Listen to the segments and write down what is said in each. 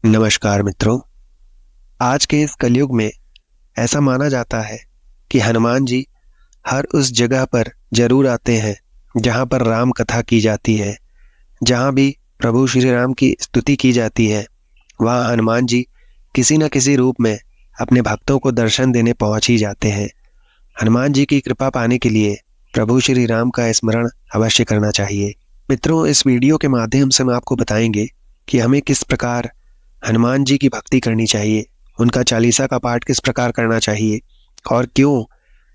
नमस्कार मित्रों। आज के इस कलयुग में ऐसा माना जाता है कि हनुमान जी हर उस जगह पर जरूर आते हैं जहाँ पर राम कथा की जाती है। जहाँ भी प्रभु श्री राम की स्तुति की जाती है, वहाँ हनुमान जी किसी न किसी रूप में अपने भक्तों को दर्शन देने पहुँच ही जाते हैं। हनुमान जी की कृपा पाने के लिए प्रभु श्री राम का स्मरण अवश्य करना चाहिए। मित्रों, इस वीडियो के माध्यम से हम आपको बताएंगे कि हमें किस प्रकार हनुमान जी की भक्ति करनी चाहिए, उनका चालीसा का पाठ किस प्रकार करना चाहिए और क्यों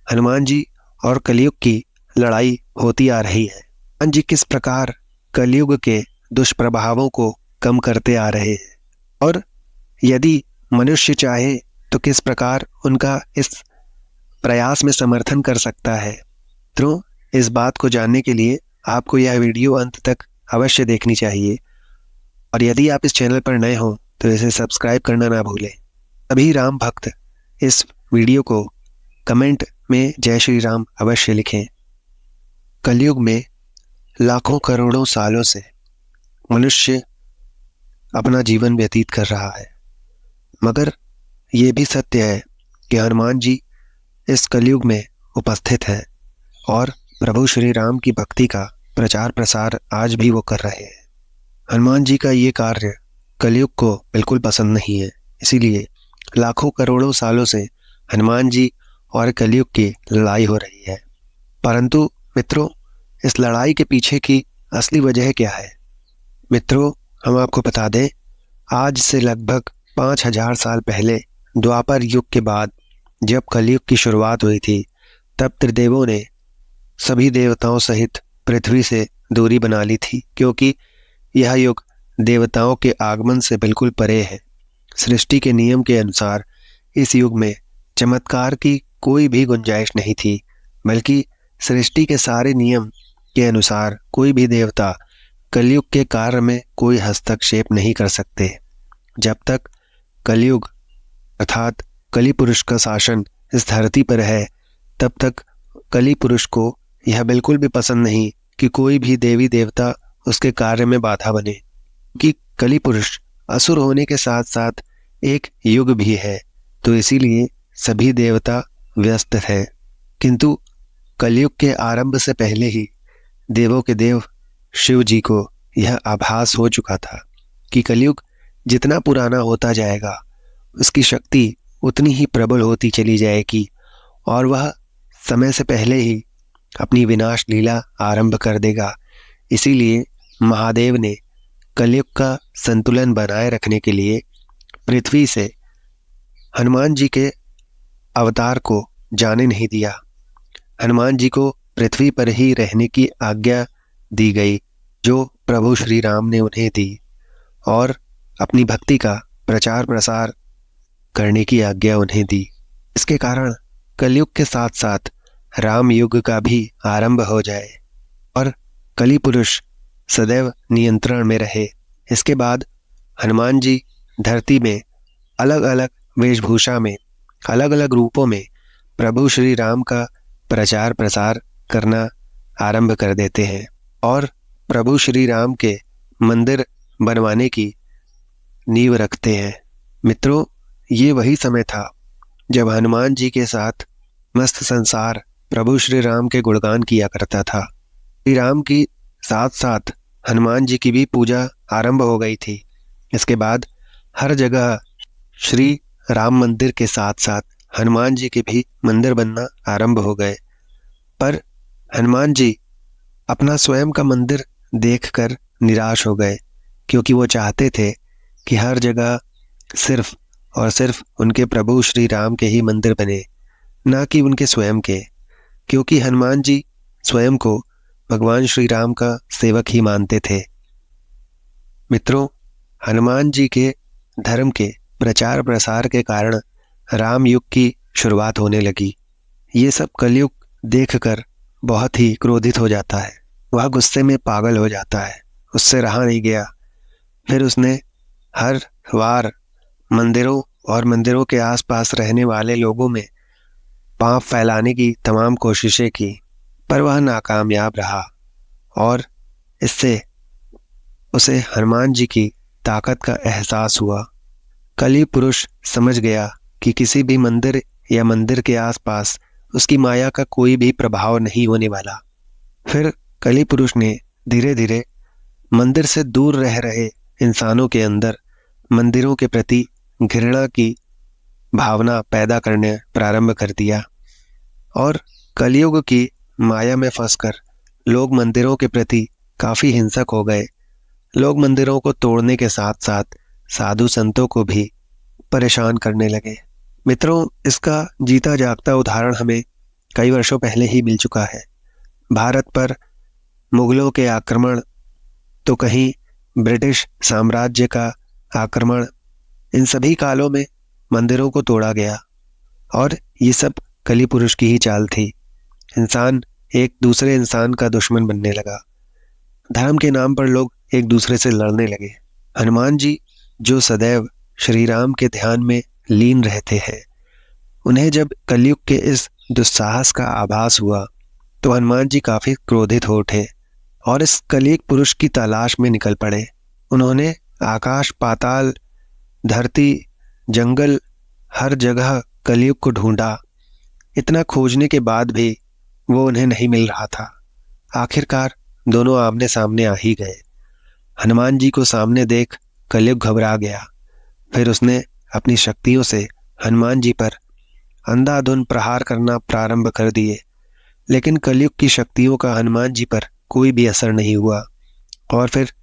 हनुमान जी और कलयुग की लड़ाई होती आ रही है। हनुमान जी किस प्रकार कलयुग के दुष्प्रभावों को कम करते आ रहे हैं और यदि मनुष्य चाहे तो किस प्रकार उनका इस प्रयास में समर्थन कर सकता है। तो इस बात को जानने के लिए आपको यह वीडियो अंत तक अवश्य देखनी चाहिए और यदि आप इस चैनल पर नए हो तो इसे सब्सक्राइब करना ना भूलें। सभी राम भक्त इस वीडियो को कमेंट में जय श्री राम अवश्य लिखें। कलयुग में लाखों करोड़ों सालों से मनुष्य अपना जीवन व्यतीत कर रहा है, मगर ये भी सत्य है कि हनुमान जी इस कलयुग में उपस्थित हैं और प्रभु श्री राम की भक्ति का प्रचार प्रसार आज भी वो कर रहे हैं। हनुमान जी का ये कार्य कलयुग को बिल्कुल पसंद नहीं है, इसीलिए लाखों करोड़ों सालों से हनुमान जी और कलयुग की लड़ाई हो रही है। परंतु मित्रों, इस लड़ाई के पीछे की असली वजह क्या है? मित्रों, हम आपको बता दें, आज से लगभग 5000 साल पहले द्वापर युग के बाद जब कलयुग की शुरुआत हुई थी, तब त्रिदेवों ने सभी देवताओं सहित पृथ्वी से दूरी बना ली थी, क्योंकि यह युग देवताओं के आगमन से बिल्कुल परे है। सृष्टि के नियम के अनुसार इस युग में चमत्कार की कोई भी गुंजाइश नहीं थी, बल्कि सृष्टि के सारे नियम के अनुसार कोई भी देवता कलयुग के कार्य में कोई हस्तक्षेप नहीं कर सकते। जब तक कलयुग अर्थात कली पुरुष का शासन इस धरती पर है, तब तक कली पुरुष को यह बिल्कुल भी पसंद नहीं कि कोई भी देवी देवता उसके कार्य में बाधा बने, कि कली पुरुष असुर होने के साथ साथ एक युग भी है, तो इसीलिए सभी देवता व्यस्त हैं। किंतु कलयुग के आरंभ से पहले ही देवों के देव शिव जी को यह आभास हो चुका था कि कलयुग जितना पुराना होता जाएगा उसकी शक्ति उतनी ही प्रबल होती चली जाएगी और वह समय से पहले ही अपनी विनाश लीला आरंभ कर देगा। इसीलिए महादेव ने कलयुग का संतुलन बनाए रखने के लिए पृथ्वी से हनुमान जी के अवतार को जाने नहीं दिया। हनुमान जी को पृथ्वी पर ही रहने की आज्ञा दी गई, जो प्रभु श्री राम ने उन्हें दी, और अपनी भक्ति का प्रचार प्रसार करने की आज्ञा उन्हें दी। इसके कारण कलयुग के साथ साथ राम युग का भी आरंभ हो जाए और कली पुरुष सदैव नियंत्रण में रहे। इसके बाद हनुमान जी धरती में अलग अलग वेशभूषा में, अलग अलग रूपों में प्रभु श्री राम का प्रचार प्रसार करना आरंभ कर देते हैं और प्रभु श्री राम के मंदिर बनवाने की नींव रखते हैं। मित्रों, ये वही समय था जब हनुमान जी के साथ मस्त संसार प्रभु श्री राम के गुणगान किया करता था। श्री राम की साथ साथ हनुमान जी की भी पूजा आरंभ हो गई थी। इसके बाद हर जगह श्री राम मंदिर के साथ साथ हनुमान जी के भी मंदिर बनना आरंभ हो गए। पर हनुमान जी अपना स्वयं का मंदिर देखकर निराश हो गए, क्योंकि वो चाहते थे कि हर जगह सिर्फ और सिर्फ उनके प्रभु श्री राम के ही मंदिर बने, ना कि उनके स्वयं के, क्योंकि हनुमान जी स्वयं को भगवान श्री राम का सेवक ही मानते थे। मित्रों, हनुमान जी के धर्म के प्रचार प्रसार के कारण राम युग की शुरुआत होने लगी। ये सब कलयुग देखकर बहुत ही क्रोधित हो जाता है, वह गुस्से में पागल हो जाता है, उससे रहा नहीं गया। फिर उसने हर वार मंदिरों और मंदिरों के आसपास रहने वाले लोगों में पाप फैलाने की तमाम कोशिशें की, पर वह नाकामयाब रहा और इससे उसे हनुमान जी की ताकत का एहसास हुआ कलयुग पुरुष समझ गया कि किसी भी मंदिर या मंदिर के आसपास उसकी माया का कोई भी प्रभाव नहीं होने वाला। फिर कलयुग पुरुष ने धीरे धीरे मंदिर से दूर रह रहे इंसानों के अंदर मंदिरों के प्रति घृणा की भावना पैदा करने प्रारंभ कर दिया और कलयुग की माया में फंसकर लोग मंदिरों के प्रति काफी हिंसक हो गए। लोग मंदिरों को तोड़ने के साथ साथ साधु संतों को भी परेशान करने लगे। मित्रों, इसका जीता जागता उदाहरण हमें कई वर्षों पहले ही मिल चुका है। भारत पर मुगलों के आक्रमण, तो कहीं ब्रिटिश साम्राज्य का आक्रमण, इन सभी कालों में मंदिरों को तोड़ा गया और ये सब कली पुरुष की ही चाल थी। इंसान एक दूसरे इंसान का दुश्मन बनने लगा। धर्म के नाम पर लोग एक दूसरे से लड़ने लगे। हनुमान जी जो सदैव श्री राम के ध्यान में लीन रहते हैं, उन्हें जब कलयुग के इस दुस्साहस का आभास हुआ तो हनुमान जी काफी क्रोधित हो उठे और इस कलयुग पुरुष की तलाश में निकल पड़े। उन्होंने आकाश पाताल, धरती, जंगल, हर जगह कलयुग को ढूंढा। इतना खोजने के बाद भी वो उन्हें नहीं मिल रहा था। आखिरकार दोनों आमने सामने आ ही गए। हनुमान जी को सामने देख कलयुग घबरा गया। फिर उसने अपनी शक्तियों से हनुमान जी पर अंधाधुंध प्रहार करना प्रारंभ कर दिए, लेकिन कलयुग की शक्तियों का हनुमान जी पर कोई भी असर नहीं हुआ। और फिर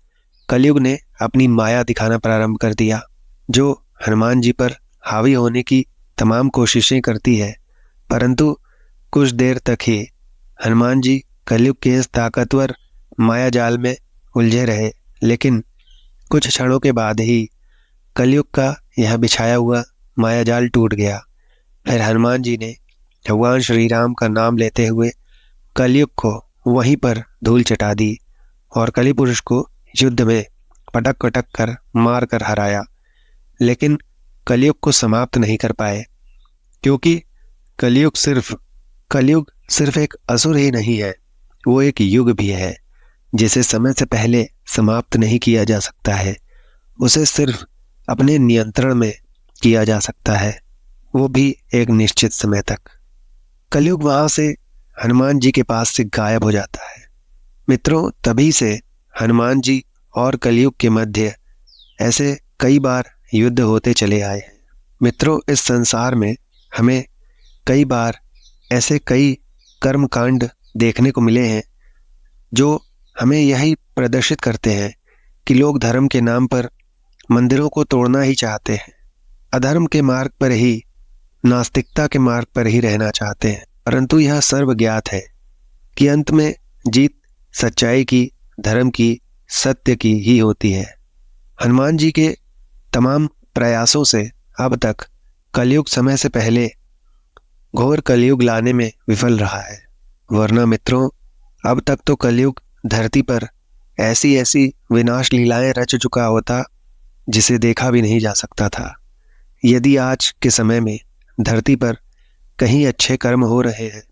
कलयुग ने अपनी माया दिखाना प्रारंभ कर दिया, जो हनुमान जी पर हावी होने की तमाम कोशिशें करती है। परंतु कुछ देर तक ही हनुमान जी कलयुग के इस ताकतवर माया जाल में उलझे रहे, लेकिन कुछ क्षणों के बाद ही कलयुग का यह बिछाया हुआ माया जाल टूट गया। फिर हनुमान जी ने भगवान श्री राम का नाम लेते हुए कलयुग को वहीं पर धूल चटा दी और कलि पुरुष को युद्ध में पटक पटक कर मार कर हराया। लेकिन कलयुग को समाप्त नहीं कर पाए, क्योंकि कलयुग सिर्फ एक असुर ही नहीं है, वो एक युग भी है जिसे समय से पहले समाप्त नहीं किया जा सकता है। उसे सिर्फ अपने नियंत्रण में किया जा सकता है, वो भी एक निश्चित समय तक। कलयुग वहां से हनुमान जी के पास से गायब हो जाता है। मित्रों, तभी से हनुमान जी और कलयुग के मध्य ऐसे कई बार युद्ध होते चले आए हैं। मित्रों, इस संसार में हमें कई बार ऐसे कई कर्मकांड देखने को मिले हैं जो हमें यही प्रदर्शित करते हैं कि लोग धर्म के नाम पर मंदिरों को तोड़ना ही चाहते हैं, अधर्म के मार्ग पर ही, नास्तिकता के मार्ग पर ही रहना चाहते हैं। परंतु यह सर्वज्ञात है कि अंत में जीत सच्चाई की, धर्म की, सत्य की ही होती है। हनुमान जी के तमाम प्रयासों से अब तक कलयुग समय से पहले घोर कलयुग लाने में विफल रहा है। वरना मित्रों, अब तक तो कलयुग धरती पर ऐसी ऐसी विनाश लीलाएं रच चुका होता जिसे देखा भी नहीं जा सकता था। यदि आज के समय में धरती पर कहीं अच्छे कर्म हो रहे हैं,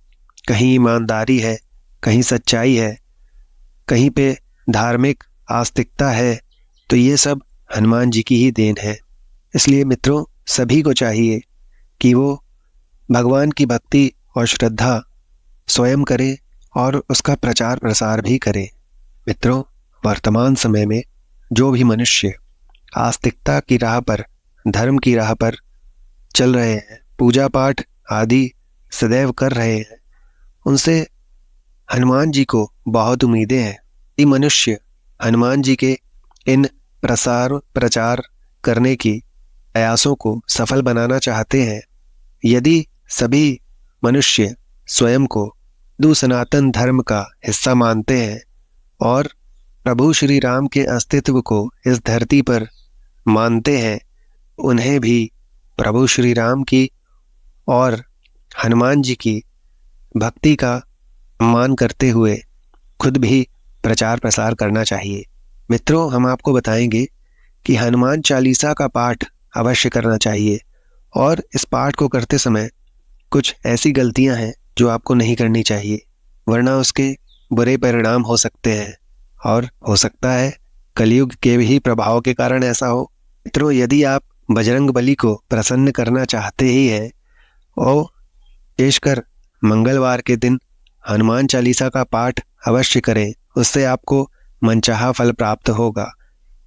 कहीं ईमानदारी है, कहीं सच्चाई है, कहीं पे धार्मिक आस्तिकता है, तो ये सब हनुमान जी की ही देन है। इसलिए मित्रों, सभी को चाहिए कि वो भगवान की भक्ति और श्रद्धा स्वयं करे और उसका प्रचार प्रसार भी करे। मित्रों, वर्तमान समय में जो भी मनुष्य आस्तिकता की राह पर, धर्म की राह पर चल रहे हैं, पूजा पाठ आदि सदैव कर रहे हैं, उनसे हनुमान जी को बहुत उम्मीदें हैं। ये मनुष्य हनुमान जी के इन प्रचार करने की प्रयासों को सफल बनाना चाहते हैं। यदि सभी मनुष्य स्वयं को हिंदू सनातन धर्म का हिस्सा मानते हैं और प्रभु श्री राम के अस्तित्व को इस धरती पर मानते हैं, उन्हें भी प्रभु श्री राम की और हनुमान जी की भक्ति का सम्मान करते हुए खुद भी प्रचार प्रसार करना चाहिए। मित्रों, हम आपको बताएंगे कि हनुमान चालीसा का पाठ अवश्य करना चाहिए और इस पाठ को करते समय कुछ ऐसी गलतियां हैं जो आपको नहीं करनी चाहिए, वरना उसके बुरे परिणाम हो सकते हैं और हो सकता है कलयुग के ही प्रभाव के कारण ऐसा हो। मित्रों, यदि आप बजरंगबली को प्रसन्न करना चाहते ही है और विशेषकर मंगलवार के दिन हनुमान चालीसा का पाठ अवश्य करें, उससे आपको मनचाहा फल प्राप्त होगा।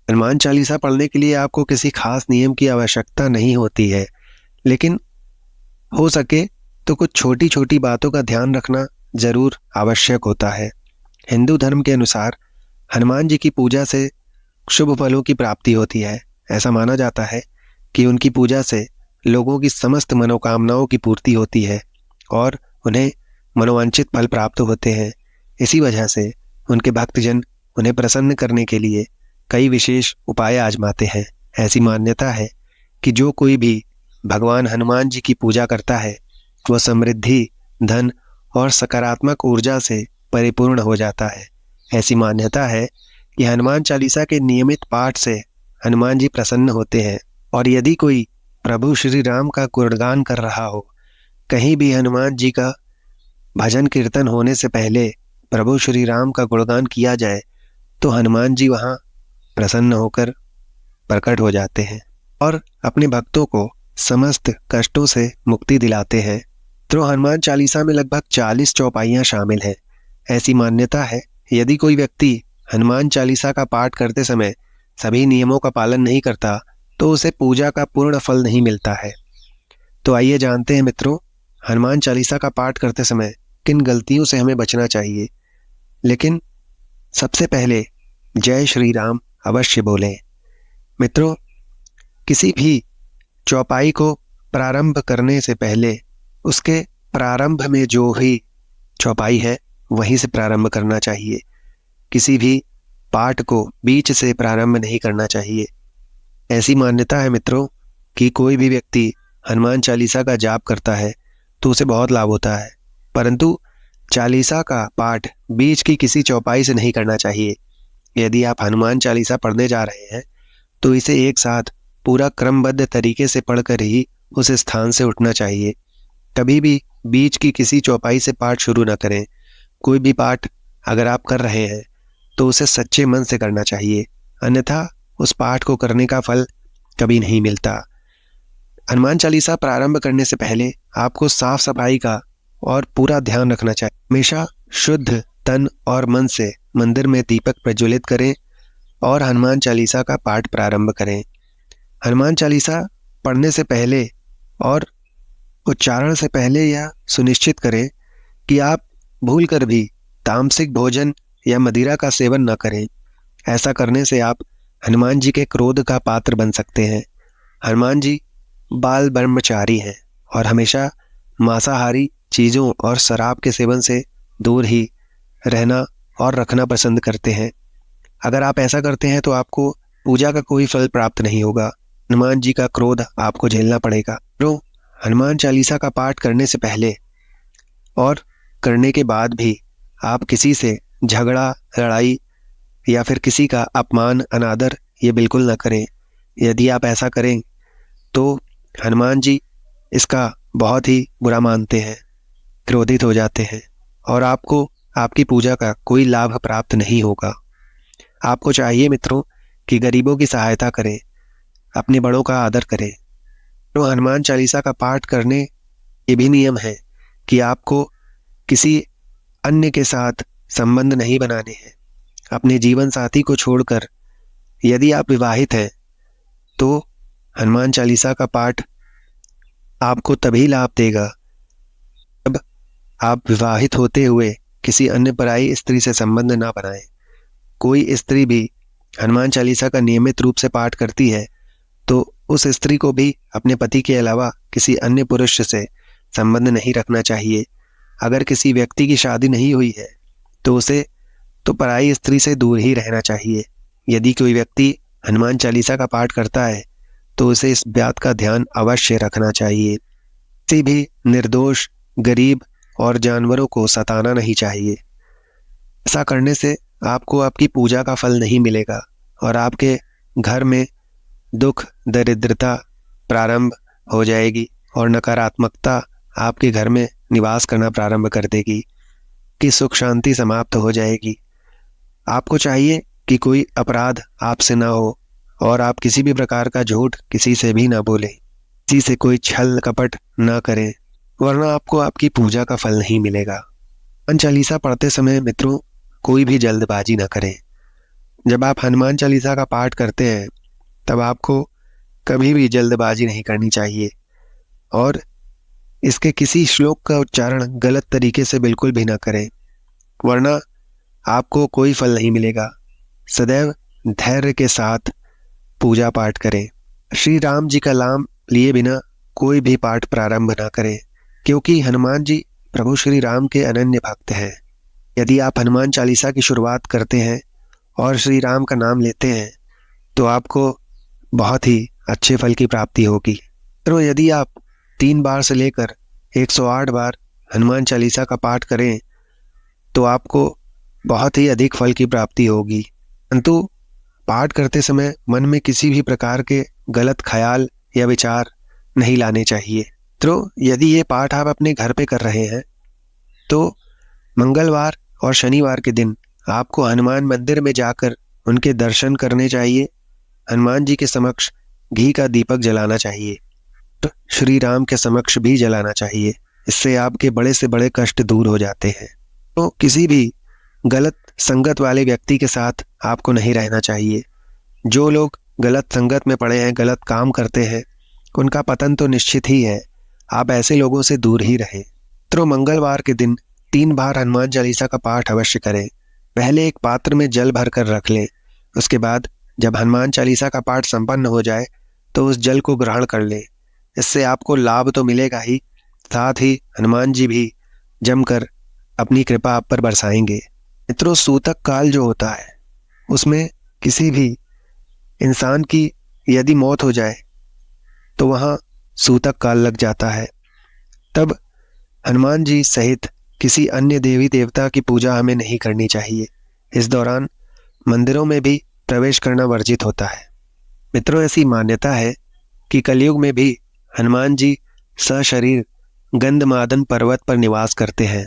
हनुमान चालीसा पढ़ने के लिए आपको किसी खास नियम की आवश्यकता नहीं होती है, लेकिन हो सके तो कुछ छोटी छोटी बातों का ध्यान रखना जरूर आवश्यक होता है। हिंदू धर्म के अनुसार हनुमान जी की पूजा से शुभ फलों की प्राप्ति होती है। ऐसा माना जाता है कि उनकी पूजा से लोगों की समस्त मनोकामनाओं की पूर्ति होती है और उन्हें मनोवांछित फल प्राप्त होते हैं। इसी वजह से उनके भक्तजन उन्हें प्रसन्न करने के लिए कई विशेष उपाय आजमाते हैं। ऐसी मान्यता है कि जो कोई भी भगवान हनुमान जी की पूजा करता है वह समृद्धि, धन और सकारात्मक ऊर्जा से परिपूर्ण हो जाता है। ऐसी मान्यता है कि हनुमान चालीसा के नियमित पाठ से हनुमान जी प्रसन्न होते हैं और यदि कोई प्रभु श्री राम का गुणगान कर रहा हो, कहीं भी हनुमान जी का भजन कीर्तन होने से पहले प्रभु श्री राम का गुणगान किया जाए तो हनुमान जी वहाँ प्रसन्न होकर प्रकट हो जाते हैं और अपने भक्तों को समस्त कष्टों से मुक्ति दिलाते हैं। तो हनुमान चालीसा में लगभग 40 चौपाइयाँ शामिल हैं। ऐसी मान्यता है यदि कोई व्यक्ति हनुमान चालीसा का पाठ करते समय सभी नियमों का पालन नहीं करता तो उसे पूजा का पूर्ण फल नहीं मिलता है। तो आइए जानते हैं मित्रों, हनुमान चालीसा का पाठ करते समय किन गलतियों से हमें बचना चाहिए। लेकिन सबसे पहले जय श्री राम अवश्य बोलें। मित्रों, किसी भी चौपाई को प्रारंभ करने से पहले उसके प्रारंभ में जो ही चौपाई है वहीं से प्रारंभ करना चाहिए। किसी भी पाठ को बीच से प्रारंभ नहीं करना चाहिए। ऐसी मान्यता है मित्रों कि कोई भी व्यक्ति हनुमान चालीसा का जाप करता है तो उसे बहुत लाभ होता है, परंतु चालीसा का पाठ बीच की किसी चौपाई से नहीं करना चाहिए। यदि आप हनुमान चालीसा पढ़ने जा रहे हैं तो इसे एक साथ पूरा क्रमबद्ध तरीके से पढ़कर ही उस स्थान से उठना चाहिए। कभी भी बीच की किसी चौपाई से पाठ शुरू न करें। कोई भी पाठ अगर आप कर रहे हैं तो उसे सच्चे मन से करना चाहिए, अन्यथा उस पाठ को करने का फल कभी नहीं मिलता। हनुमान चालीसा प्रारंभ करने से पहले आपको साफ सफाई का और पूरा ध्यान रखना चाहिए। हमेशा शुद्ध तन और मन से मंदिर में दीपक प्रज्वलित करें और हनुमान चालीसा का पाठ प्रारंभ करें। हनुमान चालीसा पढ़ने से पहले और उच्चारण से पहले यह सुनिश्चित करें कि आप भूलकर भी तामसिक भोजन या मदिरा का सेवन न करें। ऐसा करने से आप हनुमान जी के क्रोध का पात्र बन सकते हैं। हनुमान जी बाल ब्रह्मचारी हैं और हमेशा मांसाहारी चीज़ों और शराब के सेवन से दूर ही रहना और रखना पसंद करते हैं। अगर आप ऐसा करते हैं तो आपको पूजा का कोई फल प्राप्त नहीं होगा। हनुमान जी का क्रोध आपको झेलना पड़ेगा। तो हनुमान चालीसा का पाठ करने से पहले और करने के बाद भी आप किसी से झगड़ा, लड़ाई या फिर किसी का अपमान, अनादर ये बिल्कुल ना करें। यदि आप ऐसा करें तो हनुमान जी इसका बहुत ही बुरा मानते हैं, क्रोधित हो जाते हैं और आपको आपकी पूजा का कोई लाभ प्राप्त नहीं होगा। आपको चाहिए मित्रों कि गरीबों की सहायता करें, अपने बड़ों का आदर करें। तो हनुमान चालीसा का पाठ करने ये भी नियम है कि आपको किसी अन्य के साथ संबंध नहीं बनाने हैं। अपने जीवन साथी को छोड़कर यदि आप विवाहित हैं तो हनुमान चालीसा का पाठ आपको तभी लाभ देगा जब आप विवाहित होते हुए किसी अन्य पराई स्त्री से संबंध ना बनाएं। कोई स्त्री भी हनुमान चालीसा का नियमित रूप से पाठ करती है तो उस स्त्री को भी अपने पति के अलावा किसी अन्य पुरुष से संबंध नहीं रखना चाहिए। अगर किसी व्यक्ति की शादी नहीं हुई है तो उसे तो पराई स्त्री से दूर ही रहना चाहिए। यदि कोई व्यक्ति हनुमान चालीसा का पाठ करता है तो उसे इस बात का ध्यान अवश्य रखना चाहिए। किसी भी निर्दोष, गरीब और जानवरों को सताना नहीं चाहिए। ऐसा करने से आपको आपकी पूजा का फल नहीं मिलेगा और आपके घर में दुख, दरिद्रता प्रारंभ हो जाएगी और नकारात्मकता आपके घर में निवास करना प्रारंभ कर देगी कि सुख शांति समाप्त हो जाएगी। आपको चाहिए कि कोई अपराध आपसे ना हो, और आप किसी भी प्रकार का झूठ किसी से भी ना बोलें, किसी से कोई छल कपट ना करें, वरना आपको आपकी पूजा का फल नहीं मिलेगा। हनुमान चालीसा पढ़ते समय मित्रों कोई भी जल्दबाजी ना करें। जब आप हनुमान चालीसा का पाठ करते हैं तब आपको कभी भी जल्दबाजी नहीं करनी चाहिए और इसके किसी श्लोक का उच्चारण गलत तरीके से बिल्कुल भी ना करें, वरना आपको कोई फल नहीं मिलेगा। सदैव धैर्य के साथ पूजा पाठ करें। श्री राम जी का नाम लिए बिना कोई भी पाठ प्रारंभ ना करें, क्योंकि हनुमान जी प्रभु श्री राम के अनन्य भक्त हैं। यदि आप हनुमान चालीसा की शुरुआत करते हैं और श्री राम का नाम लेते हैं तो आपको बहुत ही अच्छे फल की प्राप्ति होगी। तो यदि आप 3 बार से लेकर 108 बार हनुमान चालीसा का पाठ करें तो आपको बहुत ही अधिक फल की प्राप्ति होगी। परंतु पाठ करते समय मन में किसी भी प्रकार के गलत ख्याल या विचार नहीं लाने चाहिए। तो यदि ये पाठ आप अपने घर पे कर रहे हैं तो मंगलवार और शनिवार के दिन आपको हनुमान मंदिर में जाकर उनके दर्शन करने चाहिए। हनुमान जी के समक्ष घी का दीपक जलाना चाहिए, तो श्री राम के समक्ष भी जलाना चाहिए। इससे आपके बड़े से बड़े कष्ट दूर हो जाते हैं। तो किसी भी गलत संगत वाले व्यक्ति के साथ आपको नहीं रहना चाहिए। जो लोग गलत संगत में पड़े हैं, गलत काम करते हैं, उनका पतन तो निश्चित ही है। आप ऐसे लोगों से दूर ही रहें। तो मंगलवार के दिन 3 बार हनुमान चालीसा का पाठ अवश्य करें। पहले एक पात्र में जल भर कर रख लें। उसके बाद जब हनुमान चालीसा का पाठ संपन्न हो जाए तो उस जल को ग्रहण कर लें। इससे आपको लाभ तो मिलेगा ही, साथ ही हनुमान जी भी जमकर अपनी कृपा आप पर बरसाएंगे। मित्रों, सूतक काल जो होता है उसमें किसी भी इंसान की यदि मौत हो जाए तो वहाँ सूतक काल लग जाता है। तब हनुमान जी सहित किसी अन्य देवी देवता की पूजा हमें नहीं करनी चाहिए। इस दौरान मंदिरों में भी प्रवेश करना वर्जित होता है। मित्रों, ऐसी मान्यता है कि कलयुग में भी हनुमान जी सशरीर गंधमादन पर्वत पर निवास करते हैं।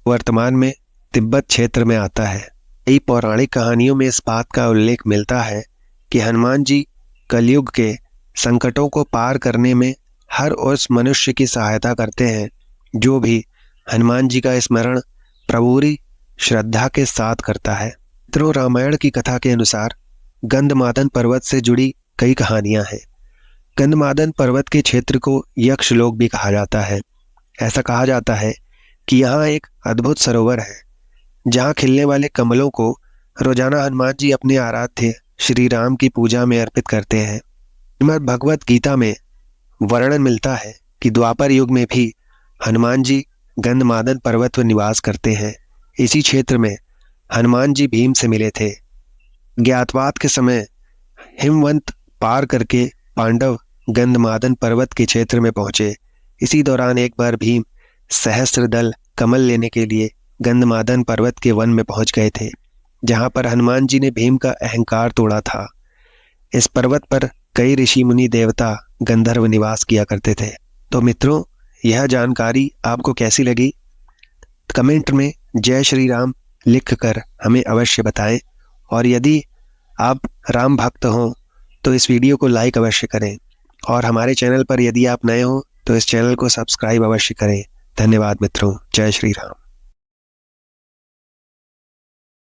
वर्तमान में तिब्बत क्षेत्र में आता है। कई पौराणिक कहानियों में इस बात का उल्लेख मिलता है कि हनुमान जी कलयुग के संकटों को पार करने में हर उस मनुष्य की सहायता करते हैं जो भी हनुमान जी का स्मरण प्रभुरी श्रद्धा के साथ करता है। मित्रों, रामायण की कथा के अनुसार गंधमादन पर्वत से जुड़ी कई कहानियां हैं। गंधमादन पर्वत के क्षेत्र को यक्षलोक भी कहा जाता है। ऐसा कहा जाता है कि यहाँ एक अद्भुत सरोवर है जहाँ खिलने वाले कमलों को रोजाना हनुमान जी अपने आराध्य श्री राम की पूजा में अर्पित करते हैं। श्रीमद् भगवत गीता में वर्णन मिलता है कि द्वापर युग में भी हनुमान जी गंधमादन पर्वत पर निवास करते हैं। इसी क्षेत्र में हनुमान जी भीम से मिले थे। ज्ञातवास के समय हिमवंत पार करके पांडव गंधमादन पर्वत के क्षेत्र में पहुंचे। इसी दौरान एक बार भीम सहस्त्र दल कमल लेने के लिए गंधमादन पर्वत के वन में पहुंच गए थे, जहां पर हनुमान जी ने भीम का अहंकार तोड़ा था। इस पर्वत पर कई ऋषि मुनि देवता गंधर्व निवास किया करते थे। तो मित्रों, यह जानकारी आपको कैसी लगी? कमेंट में जय श्री राम लिखकर हमें अवश्य बताएं। और यदि आप राम भक्त हों तो इस वीडियो को लाइक अवश्य करें, और हमारे चैनल पर यदि आप नए हो तो इस चैनल को सब्सक्राइब अवश्य करें। धन्यवाद मित्रों। जय श्री राम।